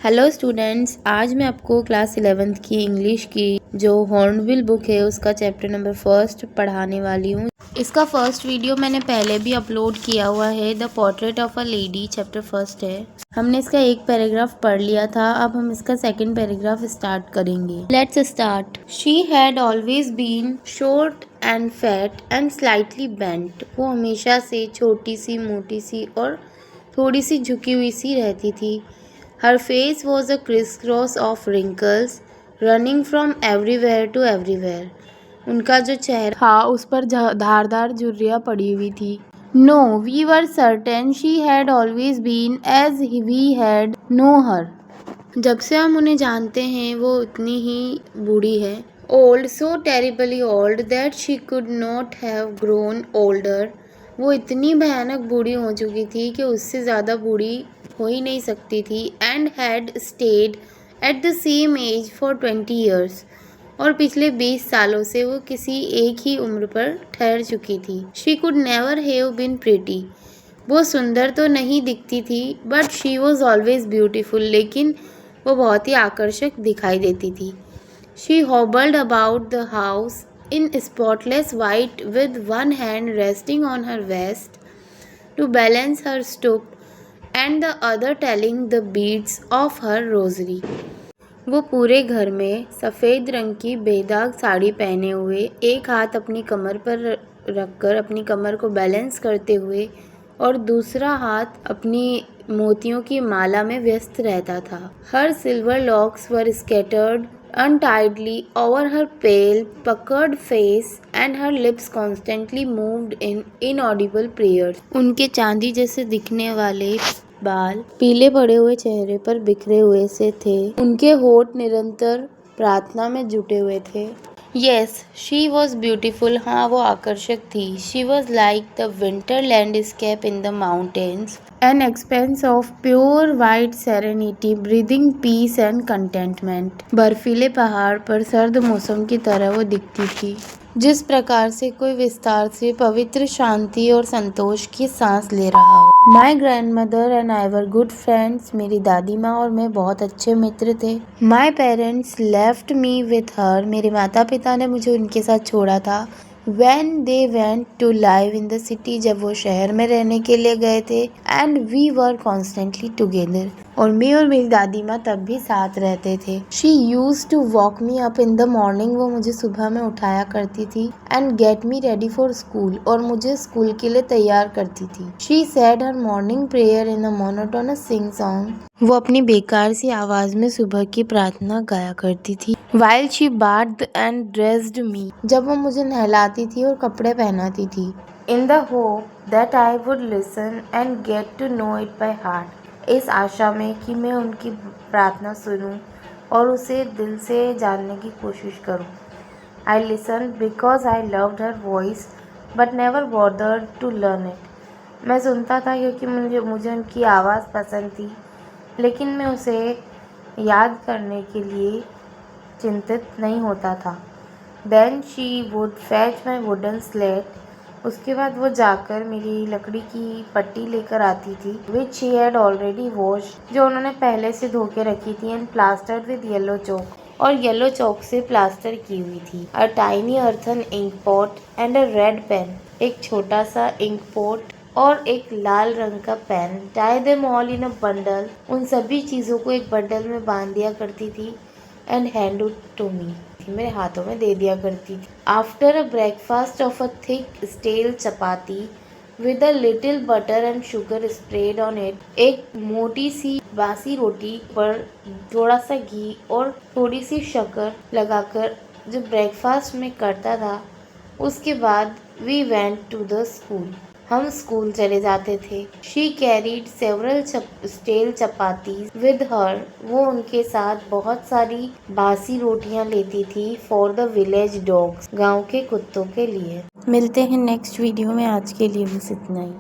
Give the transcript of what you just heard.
Hello students, आज मैं आपको क्लास 11th की इंग्लिश की जो हॉर्नबिल बुक है उसका चैप्टर नंबर फर्स्ट पढ़ाने वाली हूँ। इसका फर्स्ट वीडियो मैंने पहले भी अपलोड किया हुआ है। The portrait of a lady chapter first है। हमने इसका एक पैराग्राफ पढ़ लिया था, अब हम इसका सेकंड पैराग्राफ स्टार्ट करेंगे। Let's start. She had always been short and fat and slightly bent. वो हमेशा से छोटी सी, मोटी सी और थोड़ी सी झुकी हुई सी रहती थी। Her face was a crisscross of wrinkles running from everywhere to everywhere. उनका जो चेहरा था उस पर धारदार झुर्रियाँ पड़ी हुई थी। No, we were certain she had always been as we had known her. जब से हम उन्हें जानते हैं वो उतनी ही बूढ़ी है। Old, so terribly old that she could not have grown older. वो इतनी भयानक बूढ़ी हो चुकी थी कि उससे ज़्यादा बूढ़ी हो ही नहीं सकती थी। And had stayed at the same age for 20 years. और पिछले 20 सालों से वो किसी एक ही उम्र पर ठहर चुकी थी। She could never have been pretty. वो सुंदर तो नहीं दिखती थी, but she was always beautiful. लेकिन वो बहुत ही आकर्षक दिखाई देती थी। She hobbled about the house in spotless white with one hand resting on her waist to balance her stoop and the other telling the beads of her rosary. वो पूरे घर में सफ़ेद रंग की बेदाग साड़ी पहने हुए, एक हाथ अपनी कमर पर रखकर अपनी कमर को बैलेंस करते हुए और दूसरा हाथ अपनी मोतियों की माला में व्यस्त रहता था। हर silver locks were scattered untidily over her pale, puckered face and her lips constantly moved in inaudible prayers. उनके चांदी जैसे दिखने वाले बाल पीले पड़े हुए चेहरे पर बिखरे हुए से थे। उनके होठ निरंतर प्रार्थना में जुटे हुए थे। Yes, she was beautiful. हाँ, वो आकर्षक थी। She was like the winter landscape in the mountains, an expanse of pure white serenity, breathing peace and contentment. बर्फीले पहाड़ पर सर्द मौसम की तरह वो दिखती थी, जिस प्रकार से कोई विस्तार से पवित्र शांति और संतोष की सांस ले रहा हो। My grand mother and I were good friends. मेरी दादी माँ और मैं बहुत अच्छे मित्र थे। My parents left me with her. मेरे माता पिता ने मुझे उनके साथ छोड़ा था। When they went to live in the city, जब वो शहर में रहने के लिए गए थे। And we were constantly together, और मैं और मेरी दादी माँ तब भी साथ रहते थे। She used to walk me up in the morning, वो मुझे सुबह में उठाया करती थी। And get me ready for school, और मुझे स्कूल के लिए तैयार करती थी। She said her morning prayer in a monotonous sing song, वो अपनी बेकार सी आवाज में सुबह की प्रार्थना गाया करती थी। While she bathed and dressed me, जब वो मुझे नहलाती थी और कपड़े पहनाती थी। In the hope that I would listen and get to know it by heart, इस आशा में कि मैं उनकी प्रार्थना सुनूं और उसे दिल से जानने की कोशिश करूं। I listened because I loved her voice, but never bothered to learn it. मैं सुनता था क्योंकि मुझे उनकी आवाज़ पसंद थी, लेकिन मैं उसे याद करने के लिए चिंतित नहीं होता था। Then she would fetch my wooden slate. उसके बाद वो जाकर मेरी लकड़ी की पट्टी लेकर आती थी। Which she had already washed, जो उन्होंने पहले से धो के रखी थी। And plastered with yellow chalk, और येलो चौक से प्लास्टर की हुई थी। A tiny earthen ink pot and a red pen, एक छोटा सा इंक पोट और एक लाल रंग का pen. Tie them all in a bundle, उन सभी चीज़ों को एक बंडल में बांध दिया करती थी। And hand it to me, मेरे हाथों में दे दिया करती थी। After a breakfast of a thick stale chapati with a little butter and sugar sprayed on it, एक मोटी सी बासी रोटी पर थोड़ा सा घी और थोड़ी सी शक्कर लगाकर जो ब्रेकफास्ट में करता था, उसके बाद we went to the school, हम स्कूल चले जाते थे। She carried several stale chapatis with her, वो उनके साथ बहुत सारी बासी रोटियां लेती थी। For the village dogs, गांव के कुत्तों के लिए। मिलते हैं नेक्स्ट वीडियो में, आज के लिए बस इतना ही।